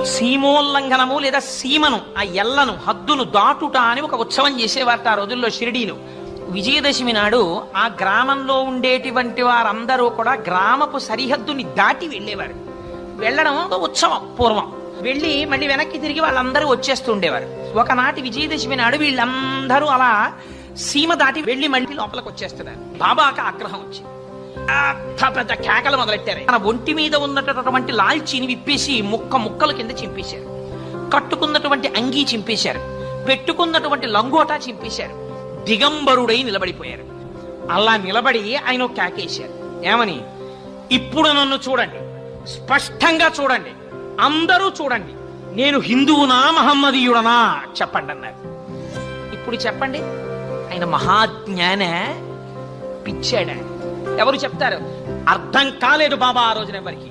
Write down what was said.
సీమోల్లంఘనము లేదా సీమను, ఆ ఎల్లను, హద్దును దాటుట అని ఒక ఉత్సవం చేసేవారట ఆ రోజుల్లో షిరిడీలో. విజయదశమి నాడు ఆ గ్రామంలో ఉండేటువంటి వారందరూ కూడా గ్రామపు సరిహద్దుని దాటి వెళ్ళేవారు. వెళ్ళడం ఒక ఉత్సవం పూర్వం. వెళ్ళి మళ్ళీ వెనక్కి తిరిగి వాళ్ళందరూ వచ్చేస్తూ ఉండేవారు. ఒకనాటి విజయదశమి నాడు వీళ్ళందరూ అలా సీమ దాటి వెళ్ళి మళ్ళీ లోపలికి వచ్చేస్తున్నారు. బాబాకి ఆగ్రహం వచ్చింది. పెద్ద కేకలు మొదలెట్టారు. తన ఒంటి మీద ఉన్నటువంటి లాల్చీని విప్పేసి ముక్కలు కింద చింపేశారు. కట్టుకున్నటువంటి అంగీ చింపేశారు. పెట్టుకున్నటువంటి లంగోటా చింపేశారు. దిగంబరుడై నిలబడిపోయారు. అలా నిలబడి ఆయన కేకేశారు. ఏమని? ఇప్పుడు నన్ను చూడండి, స్పష్టంగా చూడండి, అందరూ చూడండి, నేను హిందువునా మహమ్మదీయుడనా చెప్పండి అన్నారు. ఇప్పుడు చెప్పండి, ఆయన మహాజ్ఞాన పిచ్చాడా? ఎవరు చెప్తారు? అర్థం కాలేదు బాబా ఆ రోజున ఎవరికి.